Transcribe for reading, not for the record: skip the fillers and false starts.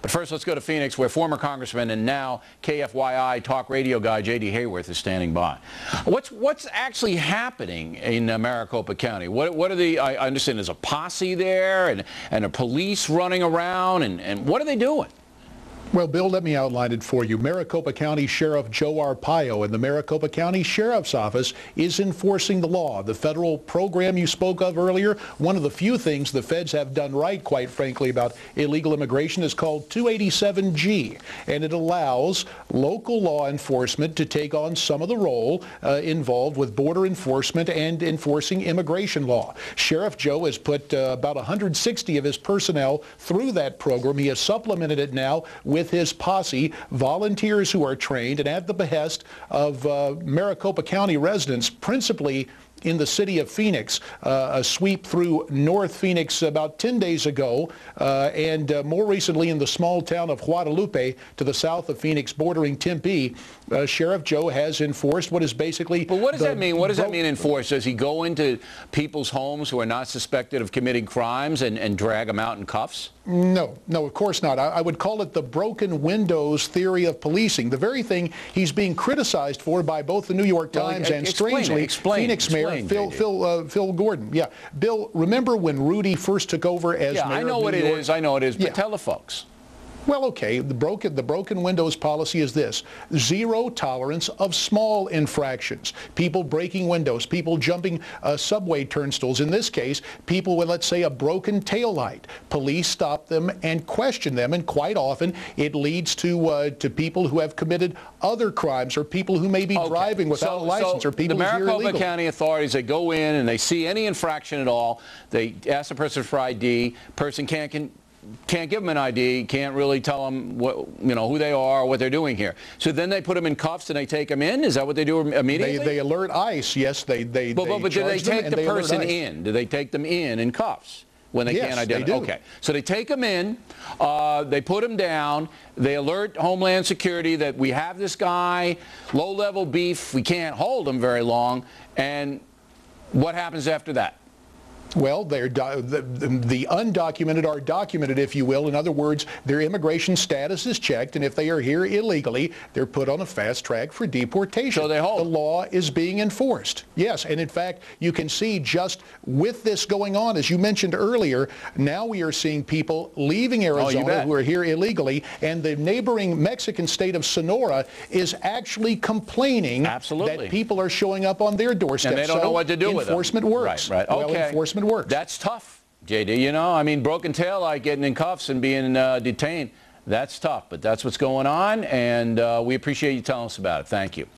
But first, let's go to Phoenix, where former Congressman and now KFYI talk radio guy J.D. Hayworth is standing by. What's actually happening in Maricopa County? What are the? I understand there's a posse there and a police running around, and what are they doing? Well, Bill, let me outline it for you. Maricopa County Sheriff Joe Arpaio and the Maricopa County Sheriff's Office is enforcing the law. The federal program you spoke of earlier, one of the few things the feds have done right, quite frankly, about illegal immigration is called 287G, and it allows local law enforcement to take on some of the role involved with border enforcement and enforcing immigration law. Sheriff Joe has put about 160 of his personnel through that program. He has supplemented it now with his posse, volunteers who are trained and at the behest of Maricopa County residents, principally in the city of Phoenix, a sweep through North Phoenix about 10 days ago, and more recently in the small town of Guadalupe to the south of Phoenix bordering Tempe. Sheriff Joe has enforced what is basically... But what does that mean? What does that mean, enforce? Does he go into people's homes who are not suspected of committing crimes and drag them out in cuffs? No, of course not. I would call it the broken windows theory of policing, the very thing he's being criticized for by both the New York Times and, strangely, Phoenix Mayor Phil Gordon. Yeah, Bill, remember when Rudy first took over as mayor of New York? I know it is, but tell the folks. Well, okay, the broken windows policy is this: zero tolerance of small infractions. People breaking windows, people jumping subway turnstiles. In this case, people with, let's say, a broken taillight. Police stop them and question them, and quite often it leads to people who have committed other crimes, or people who may be driving without a license, or people who are illegal. The Maricopa County authorities, they go in and they see any infraction at all. They ask the person for ID. Person can't give them an ID, can't really tell them who they are, what they're doing here. So then they put them in cuffs and they take them in? Is that what they do immediately? They alert ICE, yes. But do they take the person in? Do they take them in cuffs when they can't identify? They do. Okay. So they take them in, they put them down, they alert Homeland Security that we have this guy, low-level beef, we can't hold him very long, and what happens after that? Well, the undocumented are documented, if you will. In other words, their immigration status is checked, and if they are here illegally, they're put on a fast track for deportation. So they hold. The law is being enforced. Yes, and in fact, you can see just with this going on, as you mentioned earlier, now we are seeing people leaving Arizona who are here illegally, and the neighboring Mexican state of Sonora is actually complaining that people are showing up on their doorsteps. And they don't know what to do with them. Enforcement works. Right. Well, enforcement works. That's tough, JD. You know, I mean, broken taillight, getting in cuffs and being detained, that's tough. But that's what's going on, and we appreciate you telling us about it. Thank you.